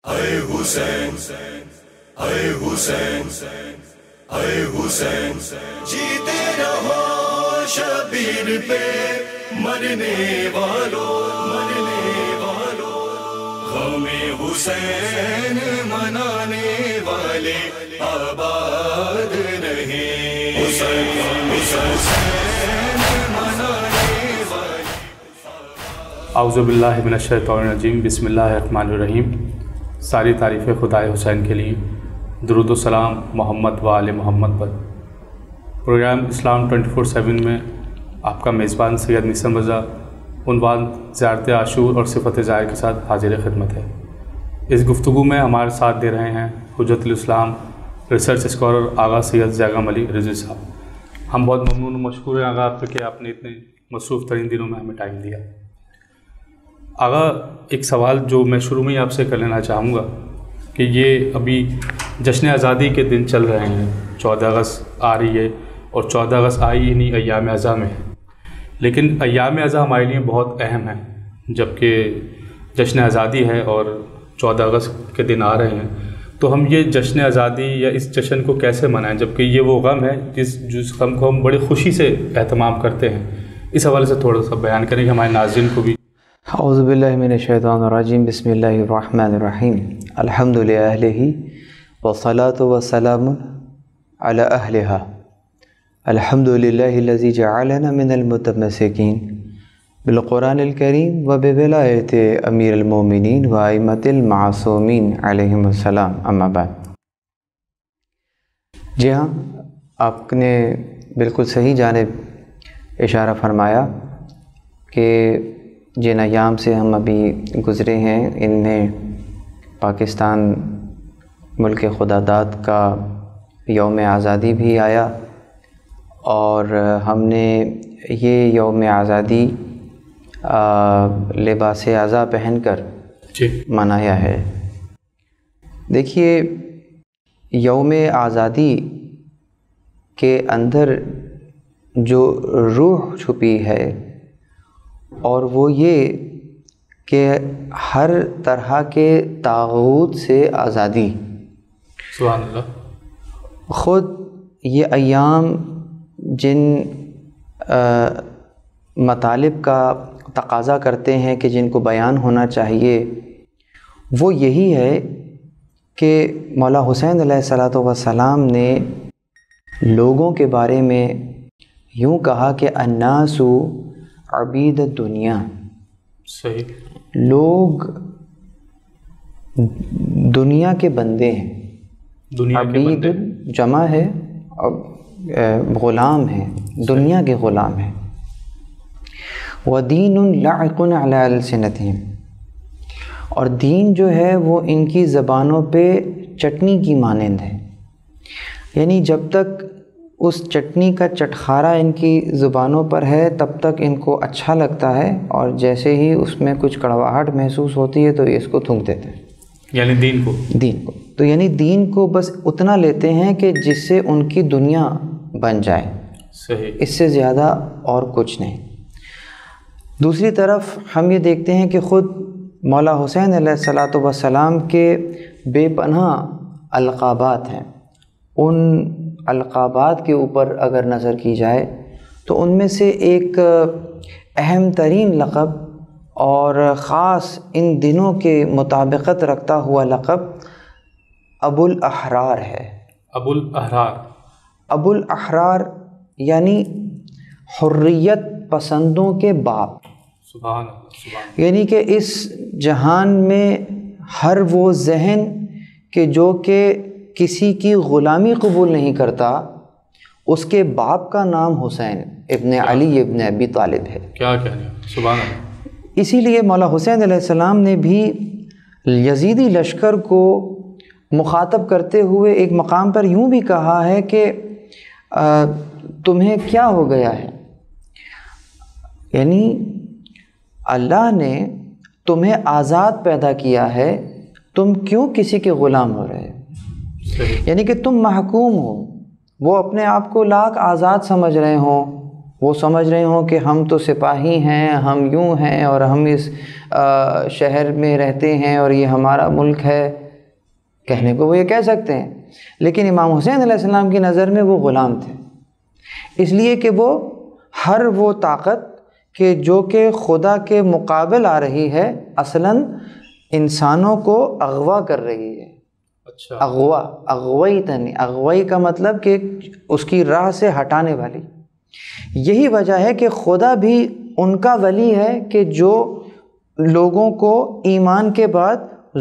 اے حسین اے حسین اے حسین جیتے رہو شبیر پہ مرنے والوں غم حسین منانے والے آباد رہے حسین منانے والے اعوذ باللہ من الشیطان الرجیم بسم اللہ الرحمن الرحیم۔ ساری تعریف خدائے حسین کے لیے، درود و سلام محمد و آل محمد پر۔ پروگرام اسلام 24/7 میں آپ کا میزبان سید نیسم رضا عنوان زیارت عاشور اور صفت ظاہر کے ساتھ حاضر خدمت ہے۔ اس گفتگو میں ہمارے ساتھ دے رہے ہیں حجت الاسلام ریسرچ اسکالر آغا سید زیغم علی رضوی صاحب۔ ہم بہت ممنون و مشکور ہیں آغا آپ کے کہ آپ نے اتنے مصروف ترین دنوں میں ہمیں ٹائم دیا۔ آغا، ایک سوال جو میں شروع میں ہی آپ سے کر لینا چاہوں گا کہ یہ ابھی جشن آزادی کے دن چل رہے ہیں، 14 اگست آ رہی ہے اور 14 اگست آئی ہی نہیں، ایام ازاں میں ہے، لیکن ایام ازاں ہمارے لیے بہت اہم ہے، جبکہ جشن آزادی ہے اور 14 اگست کے دن آ رہے ہیں، تو ہم یہ جشن آزادی یا اس جشن کو کیسے منائیں، جبکہ یہ وہ غم ہے جس غم کو ہم بڑی خوشی سے اہتمام کرتے ہیں؟ اس حوالے سے تھوڑا سا بیان کریں کہ ہمارے ناظرین کو بھی۔ اعوذ باللہ من الشیطان الرجیم بسم اللہ الرحمن الرحیم الحمد للہ والصلاة والسلام علی اہلہا الحمد للہ الذی جعلنا من المتمسکین بالقرآن الکریم و بولایت امیر المومنین و ائمۃ المعصومین علیہم السلام، اما بعد۔ جی ہاں، آپ نے بالکل صحیح جانب اشارہ فرمایا کہ جن ایام سے ہم ابھی گزرے ہیں ان میں پاکستان ملک خدا داد کا یوم آزادی بھی آیا، اور ہم نے یہ یوم آزادی لباس عزا پہن کر منایا ہے۔ دیکھیے، یوم آزادی کے اندر جو روح چھپی ہے اور وہ یہ کہ ہر طرح کے طاغوت سے آزادی۔ سبحان اللہ۔ خود یہ ایام جن مطالب کا تقاضا کرتے ہیں کہ جن کو بیان ہونا چاہیے، وہ یہی ہے کہ مولا حسین علیہ الصلوۃ والسلام نے لوگوں کے بارے میں یوں کہا کہ الناس عبید الدنیا، صحیح، لوگ دنیا کے بندے ہیں۔ عبید جمع ہے اور غلام ہیں، دنیا کے غلام ہیں۔ وَدِينٌ لَعِقٌ عَلَىٰ أَلْسِنَتِهِمْ، اور دین جو ہے وہ ان کی زبانوں پہ چٹنی کی مانند ہے، یعنی جب تک اس چٹنی کا چٹخارا ان کی زبانوں پر ہے تب تک ان کو اچھا لگتا ہے، اور جیسے ہی اس میں کچھ کڑواہٹ محسوس ہوتی ہے تو یہ اس کو تھونک دیتے ہیں، یعنی دین کو تو یعنی دین کو بس اتنا لیتے ہیں کہ جس سے ان کی دنیا بن جائے، صحیح، اس سے زیادہ اور کچھ نہیں۔ دوسری طرف ہم یہ دیکھتے ہیں کہ خود مولا حسین علیہ الصلوۃ والسلام کے بے پناہ القابات ہیں۔ ان القابات کے اوپر اگر نظر کی جائے تو ان میں سے ایک اہم ترین لقب اور خاص ان دنوں کے مطابقت رکھتا ہوا لقب ابو الاحرار ہے۔ ابو الاحرار یعنی حریت پسندوں کے باپ۔ سبحان اللہ۔ یعنی کہ اس جہان میں ہر وہ ذہن جو کہ کسی کی غلامی قبول نہیں کرتا، اس کے باپ کا نام حسین ابن علی ابن ابی طالب ہے۔ کیا کہنا، سبحان اللہ۔ اسی لیے مولا حسین علیہ السلام نے بھی یزیدی لشکر کو مخاطب کرتے ہوئے ایک مقام پر یوں بھی کہا ہے کہ تمہیں کیا ہو گیا ہے، یعنی اللہ نے تمہیں آزاد پیدا کیا ہے، تم کیوں کسی کے غلام ہو رہے؟ یعنی کہ تم محکوم ہو، وہ اپنے آپ کو لاکھ آزاد سمجھ رہے ہوں، وہ سمجھ رہے ہوں کہ ہم تو سپاہی ہیں، ہم یوں ہیں اور ہم اس شہر میں رہتے ہیں اور یہ ہمارا ملک ہے، کہنے کو وہ یہ کہہ سکتے ہیں، لیکن امام حسین علیہ السلام کی نظر میں وہ غلام تھے، اس لیے کہ وہ ہر وہ طاقت کہ جو کہ خدا کے مقابل آ رہی ہے اصلاً انسانوں کو اغوا کر رہی ہے۔ اچھا، اغوائی تنی، اغوائی کا مطلب کہ اس کی راہ سے ہٹانے والی۔ یہی وجہ ہے کہ خدا بھی ان کا ولی ہے کہ جو لوگوں کو ایمان کے بعد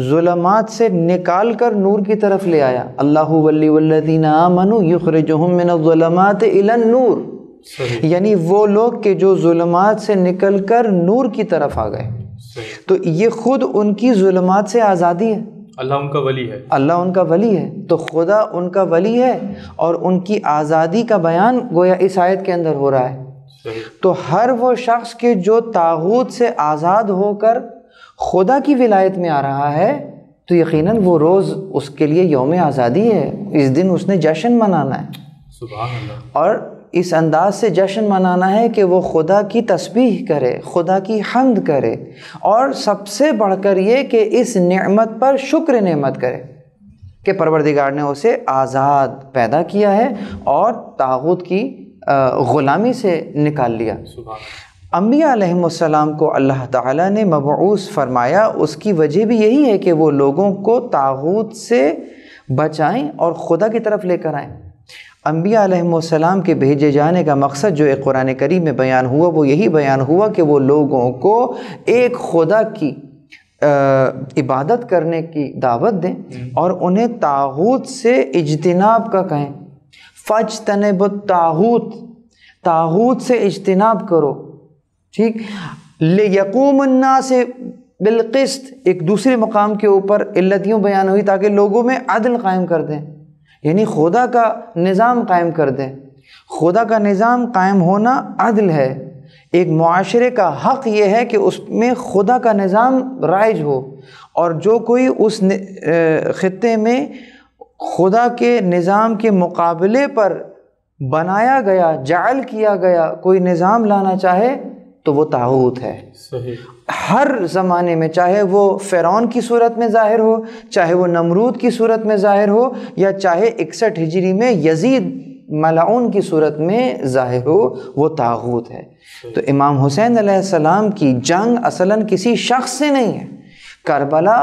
ظلمات سے نکال کر نور کی طرف لے آیا۔ اللہ ولی والذین آمنوا یخرجہم من الظلمات الی النور، یعنی وہ لوگ کہ جو ظلمات سے نکل کر نور کی طرف آ گئے، تو یہ خود ان کی ظلمات سے آزادی ہے۔ اللہ ان کا ولی ہے، اللہ ان کا ولی ہے، تو خدا ان کا ولی ہے اور ان کی آزادی کا بیان گویا اس آیت کے اندر ہو رہا ہے۔ تو ہر وہ شخص کہ جو طاغوت سے آزاد ہو کر خدا کی ولایت میں آ رہا ہے تو یقیناً وہ روز اس کے لیے یوم آزادی ہے، اس دن اس نے جشن منانا ہے۔ سبحان اللہ۔ اور اس انداز سے جشن منانا ہے کہ وہ خدا کی تسبیح کرے، خدا کی حمد کرے، اور سب سے بڑھ کر یہ کہ اس نعمت پر شکر نعمت کرے کہ پروردگار نے اسے آزاد پیدا کیا ہے اور طاغوت کی غلامی سے نکال لیا۔ انبیاء علیہم السلام کو اللہ تعالیٰ نے مبعوث فرمایا، اس کی وجہ بھی یہی ہے کہ وہ لوگوں کو طاغوت سے بچائیں اور خدا کی طرف لے کر آئیں۔ انبیاء علیہم السلام کے بھیجے جانے کا مقصد جو ایک قرآن کریم میں بیان ہوا وہ یہی بیان ہوا کہ وہ لوگوں کو ایک خدا کی عبادت کرنے کی دعوت دیں اور انہیں طاغوت سے اجتناب کا کہیں۔ فاجتنبوا الطاغوت، طاغوت سے اجتناب کرو، ٹھیک۔ لیقوم الناس بالقسط، ایک دوسرے مقام کے اوپر علت یوں بیان ہوئی تاکہ لوگوں میں عدل قائم کر دیں، یعنی خدا کا نظام قائم کر دیں۔ خدا کا نظام قائم ہونا عدل ہے، ایک معاشرے کا حق یہ ہے کہ اس میں خدا کا نظام رائج ہو، اور جو کوئی اس خطے میں خدا کے نظام کے مقابلے پر بنایا گیا، جعل کیا گیا کوئی نظام لانا چاہے تو وہ طاغوت ہے۔ صحیح۔ ہر زمانے میں، چاہے وہ فرعون کی صورت میں ظاہر ہو، چاہے وہ نمرود کی صورت میں ظاہر ہو، یا چاہے 61 ہجری میں یزید ملعون کی صورت میں ظاہر ہو، وہ طاغوت ہے۔ تو امام حسین علیہ السلام کی جنگ اصلاً کسی شخص سے نہیں ہے، کربلا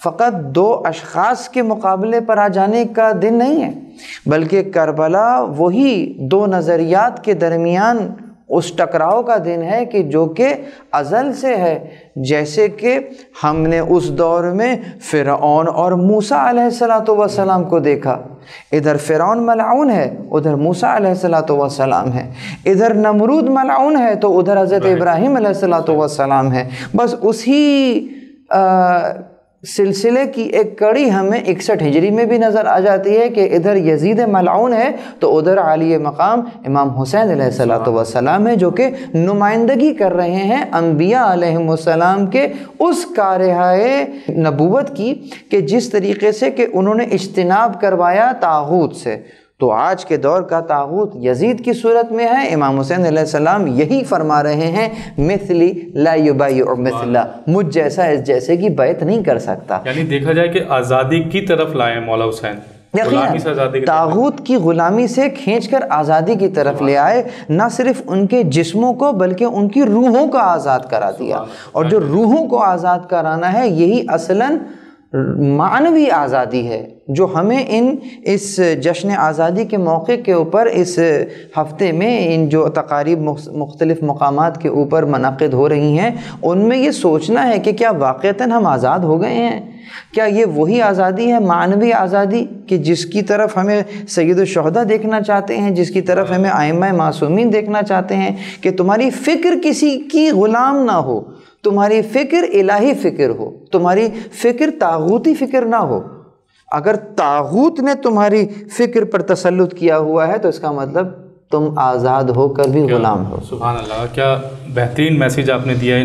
فقط 2 اشخاص کے مقابلے پر آ جانے کا دن نہیں ہے، بلکہ کربلا وہی 2 نظریات کے درمیان اس ٹکراؤ کا دن ہے کہ جو کہ ازل سے ہے، جیسے کہ ہم نے اس دور میں فرعون اور موسیٰ علیہ السلام کو دیکھا، ادھر فرعون ملعون ہے، ادھر موسیٰ علیہ السلام ہے، ادھر نمرود ملعون ہے تو ادھر حضرت ابراہیم علیہ السلام ہے۔ بس اسی سلسلے کی ایک کڑی ہمیں 61 ہجری میں بھی نظر آ جاتی ہے کہ ادھر یزید ملعون ہے تو ادھر عالی مقام امام حسین علیہ السلام ہے، جو کہ نمائندگی کر رہے ہیں انبیاء علیہم السلام کے اس کارہائے نبوت کی کہ جس طریقے سے کہ انہوں نے اجتناب کروایا طاغوت سے۔ تو آج کے دور کا طاغوت یزید کی صورت میں ہے، امام حسین علیہ السلام یہی فرما رہے ہیں، مثلی لا یبایع مثلا، مجھ جیسا اس جیسے کی بیعت نہیں کر سکتا۔ یعنی دیکھا جائے کہ آزادی کی طرف لائے مولا حسین، یقیناً طاغوت کی غلامی سے کھینچ کر آزادی کی طرف لے آئے، نہ صرف ان کے جسموں کو بلکہ ان کی روحوں کو آزاد کرا دیا، اور جو روحوں کو آزاد کرانا ہے یہی اصلاً معنوی آزادی ہے، جو ہمیں اس جشن آزادی کے موقع کے اوپر اس ہفتے میں ان جو تقاریب مختلف مقامات کے اوپر منعقد ہو رہی ہیں ان میں یہ سوچنا ہے کہ کیا واقعتاً ہم آزاد ہو گئے ہیں؟ کیا یہ وہی آزادی ہے، معنوی آزادی، کہ جس کی طرف ہمیں سید الشہداء دیکھنا چاہتے ہیں، جس کی طرف ہمیں ائمہ معصومین دیکھنا چاہتے ہیں، کہ تمہاری فکر کسی کی غلام نہ ہو، تمہاری فکر الہی فکر ہو، تمہاری فکر طاغوتی فکر نہ ہو۔ اگر طاغوت نے تمہاری فکر پر تسلط کیا ہوا ہے تو اس کا مطلب تم آزاد ہو کر بھی غلام ہو۔ سبحان اللہ، کیا بہترین میسیج آپ نے دیا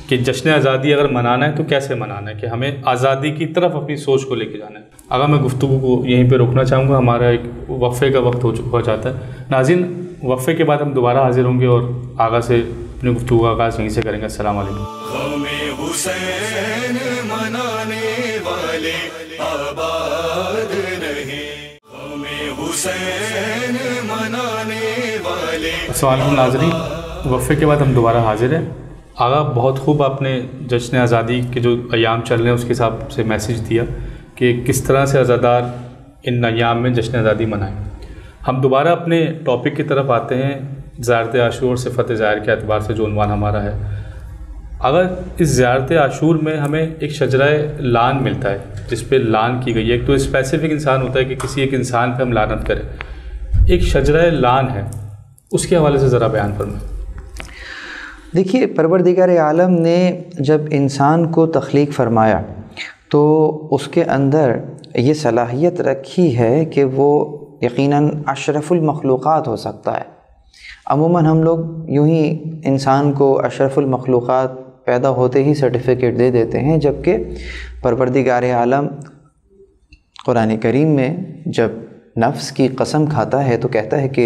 کہ جشن آزادی اگر منانا ہے تو کیسے منانا ہے، کہ ہمیں آزادی کی طرف اپنی سوچ کو لے کے جانا ہے۔ اگر میں گفتگو کو یہیں پہ روکنا چاہوں گا، ہمارا ایک وقفے کا وقت ہو جاتا ہے۔ ناظرین، وقفے کے بعد ہم دوبارہ حاضر ہوں گے اور آغا سے اپنی گفتگو کا آغاز یہیں سے کریں گے. السلام علیکم. ہمیں حسین منانے والے آباد نہیں، ہمیں حسین منانے والے. السلام علیکم ناظرین، وقفے کے بعد ہم دوبارہ حاضر ہیں. آغا بہت خوب آپ نے جشن آزادی کے جو ایام چل رہے ہیں اس کے حساب سے میسیج دیا کہ کس طرح سے عزادار ان ایام میں جشن آزادی منائیں. ہم دوبارہ اپنے ٹاپک کی طرف آتے ہیں، زیارت عاشور اور صفت ظاہر کے اعتبار سے جو عنوان ہمارا ہے. اگر اس زیارت عاشور میں ہمیں ایک شجرہ لعن ملتا ہے جس پہ لعن کی گئی ہے، ایک تو اسپیسیفک انسان ہوتا ہے کہ کسی ایک انسان پہ ہم لعنت کریں، ایک شجرہ لعن ہے، اس کے حوالے سے ذرا بیان فرمائیں. دیکھیے، پروردگار عالم نے جب انسان کو تخلیق فرمایا تو اس کے اندر یہ صلاحیت رکھی ہے کہ وہ یقیناً اشرف المخلوقات ہو سکتا ہے. عموماً ہم لوگ یوں ہی انسان کو اشرف المخلوقات پیدا ہوتے ہی سرٹیفکیٹ دے دیتے ہیں، جبکہ پروردگار عالم قرآن کریم میں جب نفس کی قسم کھاتا ہے تو کہتا ہے کہ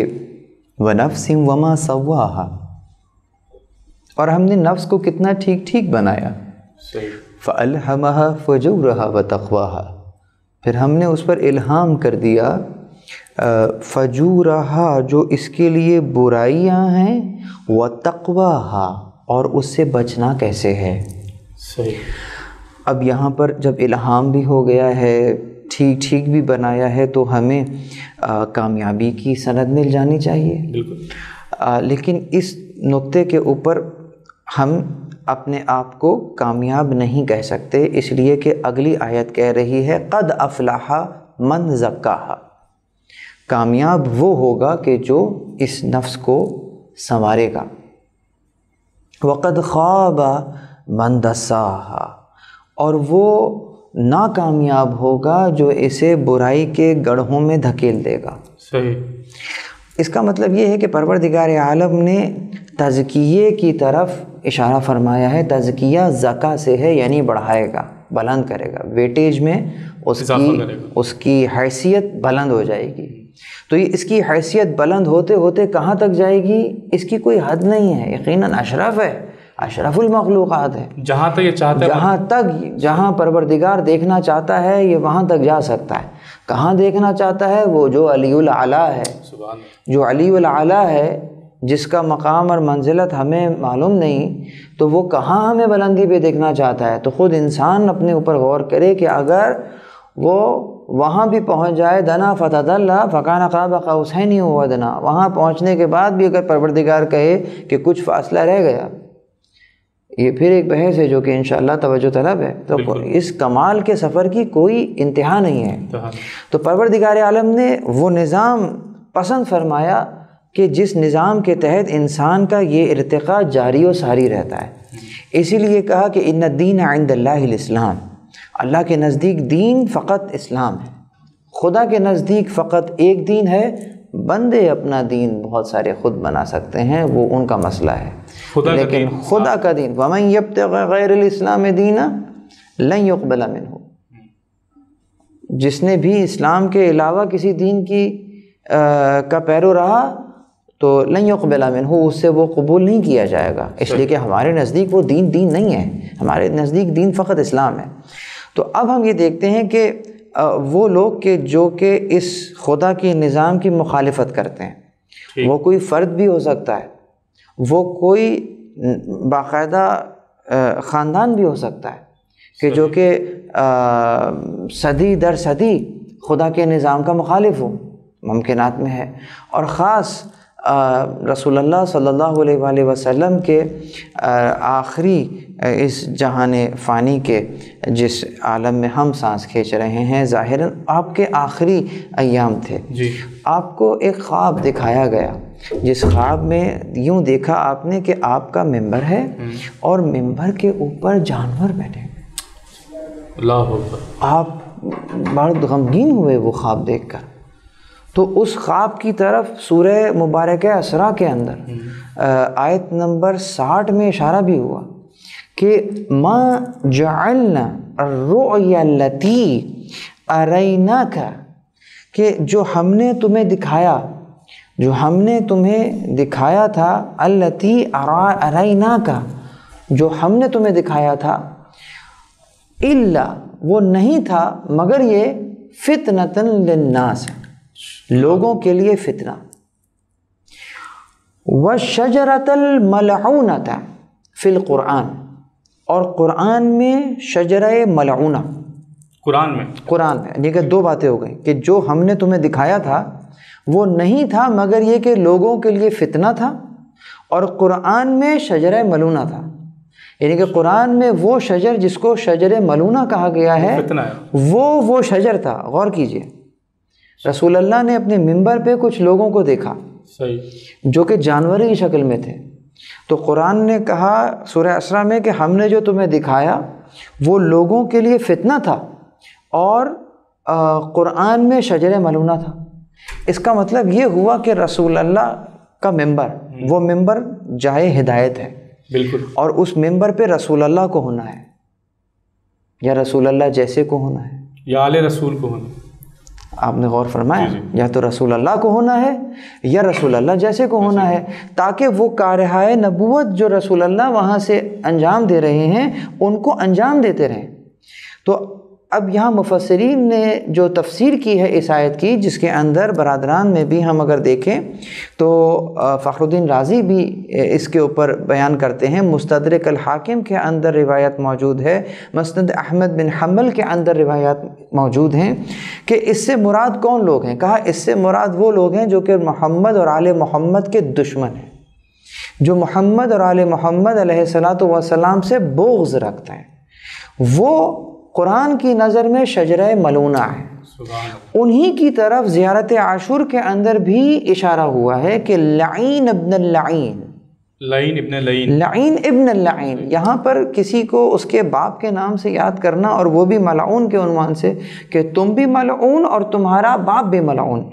وَنَفْسٍ وَمَا سَوَّاهَا، اور ہم نے نفس کو کتنا ٹھیک ٹھیک بنایا. فَأَلْهَمَهَا فُجُورَهَا وَتَقْوَاهَا، پھر ہم نے اس پر الہام کر دیا فجورہا، جو اس کے لیے برائیاں ہیں، وَتَقْوَاهَا، اور اس سے بچنا کیسے ہے. صحیح. اب یہاں پر جب الہام بھی ہو گیا ہے، ٹھیک ٹھیک بھی بنایا ہے، تو ہمیں کامیابی کی سند مل جانی چاہیے. بالکل. لیکن اس نقطے کے اوپر ہم اپنے آپ کو کامیاب نہیں کہہ سکتے، اس لیے کہ اگلی آیت کہہ رہی ہے قد افلح من زکاہا، کامیاب وہ ہوگا کہ جو اس نفس کو سنوارے گا. وقد خاب من دساہا، اور وہ ناکامیاب ہوگا جو اسے برائی کے گڑھوں میں دھکیل دے گا. صحیح. اس کا مطلب یہ ہے کہ پروردگار عالم نے تزکیے کی طرف اشارہ فرمایا ہے. تزکیہ زکا سے ہے، یعنی بڑھائے گا، بلند کرے گا، ویٹیج میں اس کی حیثیت بلند ہو جائے گی. تو یہ اس کی حیثیت بلند ہوتے ہوتے کہاں تک جائے گی، اس کی کوئی حد نہیں ہے. یقیناً اشرف ہے، اشرف المخلوقات ہے. جہاں تک یہ چاہتا ہے، جہاں پروردگار دیکھنا چاہتا ہے یہ وہاں تک جا سکتا ہے. کہاں دیکھنا چاہتا ہے؟ وہ جو علی الاعلیٰ ہے، جو علی الاعلیٰ ہے، جس کا مقام اور منزلت ہمیں معلوم نہیں، تو وہ کہاں ہمیں بلندی پہ دیکھنا چاہتا ہے. تو خود انسان اپنے اوپر غور کرے کہ اگر وہ وہاں بھی پہنچ جائے، دنا فتدلی فکان قاب قوسین او ادنی، وہاں پہنچنے کے بعد بھی اگر پروردگار کہے کہ کچھ فاصلہ رہ گیا، یہ پھر ایک بحث ہے جو کہ انشاءاللہ توجہ طلب ہے. تو اس کمال کے سفر کی کوئی انتہا نہیں ہے. تو پروردگار عالم نے وہ نظام پسند فرمایا کہ جس نظام کے تحت انسان کا یہ ارتقاء جاری و ساری رہتا ہے. اسی لیے کہا کہ ان الدین عند اللہ الاسلام، اللہ کے نزدیک دین فقط اسلام ہے. خدا کے نزدیک فقط ایک دین ہے. بندے اپنا دین بہت سارے خود بنا سکتے ہیں، وہ ان کا مسئلہ ہے، لیکن خدا کا دین وَمَن يَبْتَغِ غَيْرَ الْإِسْلَامِ دِينًا لَن يُقْبَلَ مِنْهُ، جس نے بھی اسلام کے علاوہ کسی دین کا پیرو رہا تو لن يقبل منہ، اس سے وہ قبول نہیں کیا جائے گا. اس لیے کہ ہمارے نزدیک وہ دین نہیں ہے، ہمارے نزدیک دین فقط اسلام ہے. تو اب ہم یہ دیکھتے ہیں کہ وہ لوگ جو کہ اس خدا کے نظام کی مخالفت کرتے ہیں، وہ کوئی فرد بھی ہو سکتا ہے، وہ کوئی باقاعدہ خاندان بھی ہو سکتا ہے کہ جو کہ صدی در صدی خدا کے نظام کا مخالف ہو، ممکنات میں ہے. اور خاص رسول اللہ صلی اللہ علیہ وآلہ وسلم کے آخری اس جہان فانی کے جس عالم میں ہم سانس کھینچ رہے ہیں، ظاہراً آپ کے آخری ایام تھے. آپ کو ایک خواب دکھایا گیا، جس خواب میں یوں دیکھا آپ نے کہ آپ کا ممبر ہے اور ممبر کے اوپر جانور بیٹھے ہیں. اللہ اکبر. آپ بہت غمگین ہوئے وہ خواب دیکھ کر. تو اس خواب کی طرف سورہ مبارکہ اسراء کے اندر آیت نمبر 60 میں اشارہ بھی ہوا کہ ما جعلنا الرؤیا التي اریناک، کہ جو ہم نے تمہیں دکھایا جو ہم نے تمہیں دکھایا تھا، التی ارائنا کا، جو ہم نے تمہیں دکھایا تھا، الا وہ نہیں تھا مگر یہ فتنۃ للناس، لوگوں کے لیے فتنہ، والشجرۃ الملعونۃ فی القرآن، اور قرآن میں شجرہ ملعونہ، قرآن میں یعنی کہ دو باتیں ہو گئی کہ جو ہم نے تمہیں دکھایا تھا وہ نہیں تھا مگر یہ کہ لوگوں کے لیے فتنہ تھا، اور قرآن میں شجرہ ملعونہ تھا، یعنی کہ قرآن میں وہ شجر جس کو شجر ملعونہ کہا گیا ہے وہ شجر تھا۔ غور کیجئے، رسول اللہ نے اپنے منبر پہ کچھ لوگوں کو دیکھا جو کہ جانوری کی شکل میں تھے، تو قرآن نے کہا سورہ اسراء میں کہ ہم نے جو تمہیں دکھایا وہ لوگوں کے لیے فتنہ تھا، اور قرآن میں شجر ملعونہ تھا۔ اس کا مطلب یہ ہوا کہ رسول اللہ کا منبر وہ منبر جائے ہدایت ہے، بالکل، اور اس منبر پہ رسول اللہ کو ہونا ہے، یا رسول اللہ جیسے کو ہونا ہے، یا آل رسول کو ہونا ہے۔ آپ نے غور فرمایا، یا تو رسول اللہ کو ہونا ہے یا رسول اللہ جیسے کو ہونا ہے، تاکہ وہ کارہائے نبوت جو رسول اللہ وہاں سے انجام دے رہے ہیں ان کو انجام دیتے رہیں۔ تو اب یہاں مفسرین نے جو تفسیر کی ہے اس آیت کی، جس کے اندر برادران میں بھی ہم اگر دیکھیں تو فخر الدین رازی بھی اس کے اوپر بیان کرتے ہیں، مستدرک الحاکم کے اندر روایت موجود ہے، مسند احمد بن حنبل کے اندر روایات موجود ہیں کہ اس سے مراد کون لوگ ہیں؟ کہا اس سے مراد وہ لوگ ہیں جو کہ محمد اور آل محمد کے دشمن ہیں، جو محمد اور آل محمد علیہ الصلاۃ والسلام سے بغض رکھتے ہیں، وہ قرآن کی نظر میں شجرہ ملعونہ ہے۔ انہی کی طرف زیارت عاشور کے اندر بھی اشارہ ہوا ہے کہ لعین ابن اللعین، لعین ابن اللعین، یہاں پر کسی کو اس کے باپ کے نام سے یاد کرنا، اور وہ بھی ملعون کے عنوان سے کہ تم بھی ملعون اور تمہارا باپ بھی ملعون۔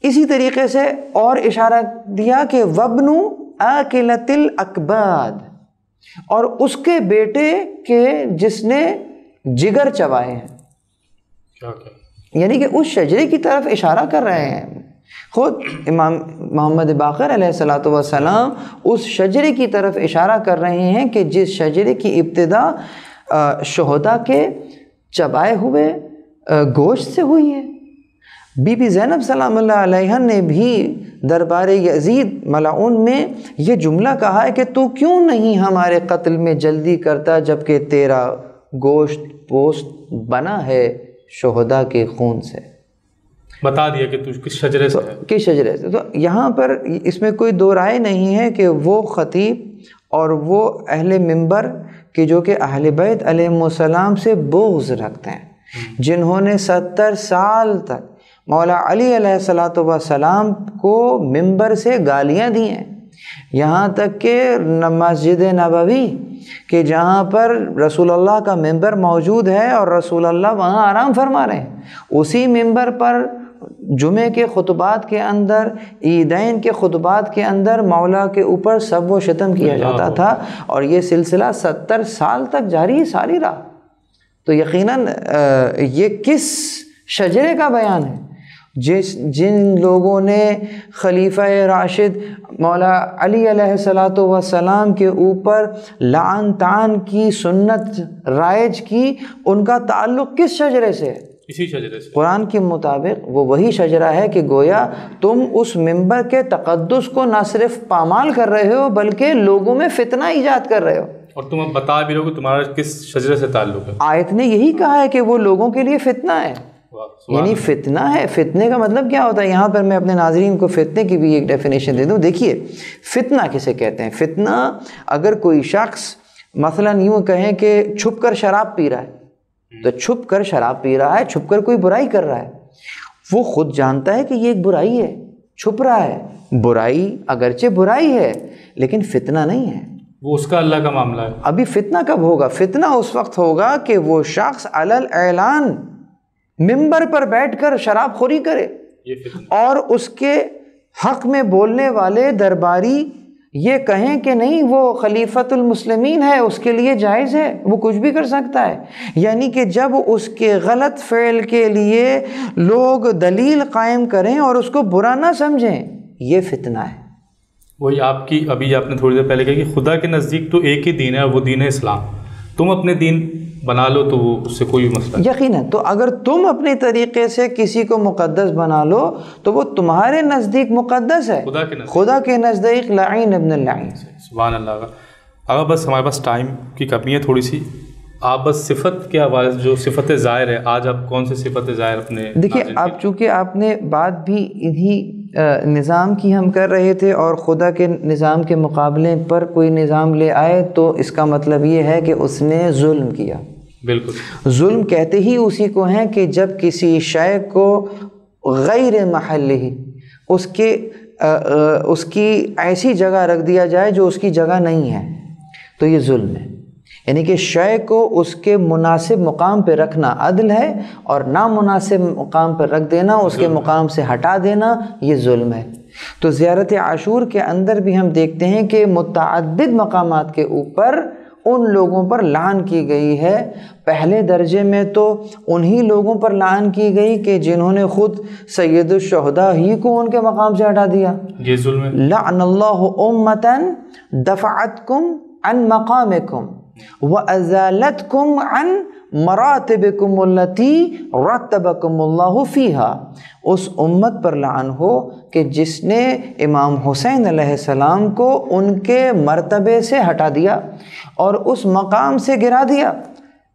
اسی طریقے سے اور اشارہ دیا کہ وابن آکلۃ الاکباد، اور اس کے بیٹے کے جس نے جگر چبائے ہیں، یعنی کہ اس شجرے کی طرف اشارہ کر رہے ہیں۔ خود امام محمد باقر علیہ الصلاۃ والسلام اس شجرے کی طرف اشارہ کر رہے ہیں کہ جس شجرے کی ابتدا شہداء کے چبائے ہوئے گوشت سے ہوئی ہے۔ بی بی زینب سلام اللہ علیہ نے بھی دربار یزید ملعون میں یہ جملہ کہا ہے کہ تو کیوں نہیں ہمارے قتل میں جلدی کرتا جبکہ تیرا گوشت پوست بنا ہے شہداء کے خون سے۔ بتا دیا کہ تو کس شجرے سے ہے، کس شجرے سے۔ تو یہاں پر اس میں کوئی دو رائے نہیں ہے کہ وہ خطیب اور وہ اہل منبر کہ جو کہ اہل بیت علیہم السلام سے بغض رکھتے ہیں، جنہوں نے 70 سال تک مولا علی علیہ الصلاۃ والسلام کو منبر سے گالیاں دی ہیں، یہاں تک کہ مسجد نبوی کہ جہاں پر رسول اللہ کا منبر موجود ہے اور رسول اللہ وہاں آرام فرما رہے ہیں، اسی منبر پر جمعے کے خطبات کے اندر، عیدین کے خطبات کے اندر مولا کے اوپر سب و شتم کیا جاتا تھا، اور یہ سلسلہ 70 سال تک جاری ساری رہا۔ تو یقیناً یہ کس شجرے کا بیان ہے؟ جن لوگوں نے خلیفہ راشد مولا علی علیہ الصلاۃ والسلام کے اوپر لعن طعن کی سنت رائج کی، ان کا تعلق کس شجرے سے ہے؟ اسی شجرے سے۔ قرآن کے مطابق وہ وہی شجرہ ہے کہ گویا تم اس منبر کے تقدس کو نہ صرف پامال کر رہے ہو بلکہ لوگوں میں فتنہ ایجاد کر رہے ہو، اور تم اب بتا بھی رہو کہ تمہارا کس شجرے سے تعلق ہے۔ آیت نے یہی کہا ہے کہ وہ لوگوں کے لیے فتنہ ہے، یعنی فتنہ ہے۔ فتنے کا مطلب کیا ہوتا ہے؟ یہاں پر میں اپنے ناظرین کو فتنے کی بھی ایک ڈیفینیشن دے دوں۔ دیکھیے فتنہ کسے کہتے ہیں؟ فتنہ اگر کوئی شخص مثلاً یوں کہیں کہ چھپ کر شراب پی رہا ہے، تو چھپ کر شراب پی رہا ہے، چھپ کر کوئی برائی کر رہا ہے، وہ خود جانتا ہے کہ یہ ایک برائی ہے، چھپ رہا ہے، برائی اگرچہ برائی ہے لیکن فتنہ نہیں ہے، وہ اس کا اللہ کا معاملہ ہے۔ ابھی فتنہ کب ہوگا؟ فتنہ اس وقت ہوگا کہ وہ شخص علی الاعلان منبر پر بیٹھ کر شراب خوری کرے، اور اس کے حق میں بولنے والے درباری یہ کہیں کہ نہیں وہ خلیفۃ المسلمین ہے، اس کے لیے جائز ہے، وہ کچھ بھی کر سکتا ہے. یعنی کہ جب اس کے غلط فعل کے لیے لوگ دلیل قائم کریں اور اس کو برا نہ سمجھیں، یہ فتنہ ہے. وہی ابھی آپ نے تھوڑی دیر پہلے کہا کہ خدا کے نزدیک تو ایک ہی دین ہے، وہ دین ہے اسلام. تم اپنے دین بنا لو تو وہ اس سے کوئی مسئلہ نہیں. یقیناً. تو اگر تم اپنے طریقے سے کسی کو مقدس بنا لو تو وہ تمہارے نزدیک مقدس ہے، خدا کے نزدیک لعین ابن اللعین. سبحان اللہ. اگر بس ہمارے پاس ٹائم کی کمی ہے تھوڑی سی، آپ بس صفت کے حوالے سے جو صفت ظاہر ہے، آج آپ کون سے صفت ظاہر اپنے دیکھیے. آپ چونکہ آپ نے بات بھی انہی نظام کی ہم کر رہے تھے اور خدا کے نظام کے مقابلے پر کوئی نظام لے آئے تو اس کا مطلب یہ ہے کہ اس نے ظلم کیا. بالکل. ظلم کہتے ہی اسی کو ہیں کہ جب کسی شے کو غیر محلہ اس کی ایسی جگہ رکھ دیا جائے جو اس کی جگہ نہیں ہے تو یہ ظلم ہے. یعنی کہ شے کو اس کے مناسب مقام پہ رکھنا عدل ہے، اور نامناسب مقام پر رکھ دینا، اس کے مقام سے ہٹا دینا، یہ ظلم ہے. تو زیارت عاشور کے اندر بھی ہم دیکھتے ہیں کہ متعدد مقامات کے اوپر ان لوگوں پر لعن کی گئی ہے. پہلے درجے میں تو انہی لوگوں پر لعن کی گئی کہ جنہوں نے خود سید الشہداء ہی کو ان کے مقام سے ہٹا دیا. یہ ظلم ہے. لعن اللہ امتا دفعتکم عن مقامکم وَأَزَالَتْكُمْ عَنْ مَرَاتِبِكُمُ الَّتِي رَتَّبَكُمُ اللَّهُ فِيهَا. اس امت پر لعن ہو کہ جس نے امام حسین علیہ السلام کو ان کے مرتبے سے ہٹا دیا اور اس مقام سے گرا دیا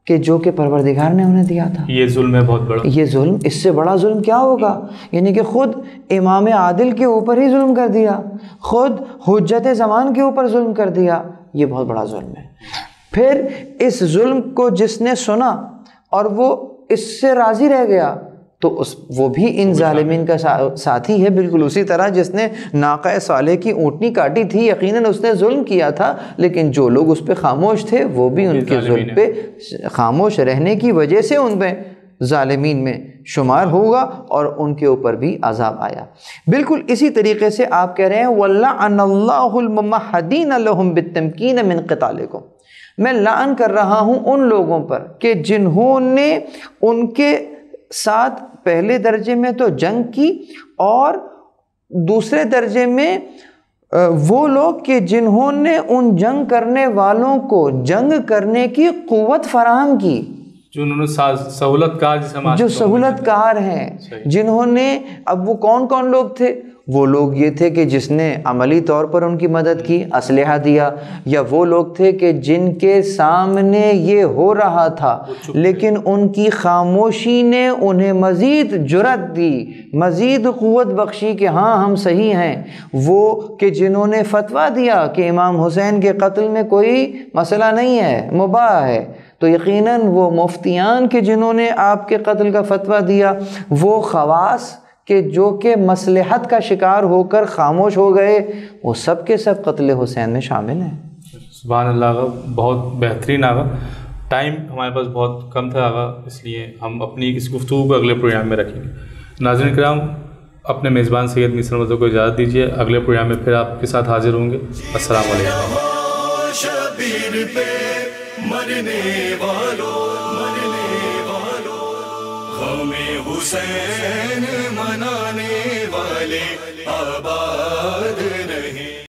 کہ جو کہ پروردگار نے انہیں دیا تھا. یہ ظلم ہے بہت بڑا. یہ ظلم، اس سے بڑا ظلم کیا ہوگا؟ یعنی کہ خود امام عادل کے اوپر ہی ظلم کر دیا، خود حجت زمان کے اوپر ظلم کر دیا. یہ بہت بڑا ظلم ہے. پھر اس ظلم کو جس نے سنا اور وہ اس سے راضی رہ گیا تو وہ بھی ان ظالمین کا ساتھی ہے. بالکل اسی طرح جس نے ناقہ صالح کی اونٹنی کاٹی تھی، یقیناً اس نے ظلم کیا تھا، لیکن جو لوگ اس پہ خاموش تھے وہ بھی ان کے ظلم پہ خاموش رہنے کی وجہ سے ان پہ ظالمین میں شمار ہوگا اور ان کے اوپر بھی عذاب آیا. بالکل اسی طریقے سے آپ کہہ رہے ہیں وَلَّعَنَ اللَّهُ الْمُمَحَّدِينَ لَهُمْ بِالتَّمْكِينَ مِنْ قِتَالِكُمْ. میں لعن کر رہا ہوں ان لوگوں پر کہ جنہوں نے ان کے ساتھ پہلے درجے میں تو جنگ کی اور دوسرے درجے میں وہ لوگ کہ جنہوں نے ان جنگ کرنے والوں کو جنگ کرنے کی قوت فراہم کی، جو انہوں نے سہولت کار، جو سہولت کار ہیں، جنہوں نے، اب وہ کون کون لوگ تھے؟ وہ لوگ یہ تھے کہ جس نے عملی طور پر ان کی مدد کی، اسلحہ دیا، یا وہ لوگ تھے کہ جن کے سامنے یہ ہو رہا تھا لیکن ان کی خاموشی نے انہیں مزید جرأت دی، مزید قوت بخشی کہ ہاں ہم صحیح ہیں. وہ کہ جنہوں نے فتویٰ دیا کہ امام حسین کے قتل میں کوئی مسئلہ نہیں ہے، مباح ہے، تو یقیناً وہ مفتیان کہ جنہوں نے آپ کے قتل کا فتویٰ دیا، وہ خواص کہ جو کہ مصلحت کا شکار ہو کر خاموش ہو گئے، وہ سب کے سب قتل حسین میں شامل ہیں. سبحان اللہ آغا، بہت بہترین آغا. ٹائم ہمارے پاس بہت کم تھا آغا، اس لیے ہم اپنی اس گفتگو کو اگلے پروگرام میں رکھیں گے. ناظرین کرام، اپنے میزبان سید میسر مزہ کو اجازت دیجیے، اگلے پروگرام میں پھر آپ کے ساتھ حاضر ہوں گے. السلام علیکم. شبیر پہ مرنے والوں، غم حسین منانے والے آباد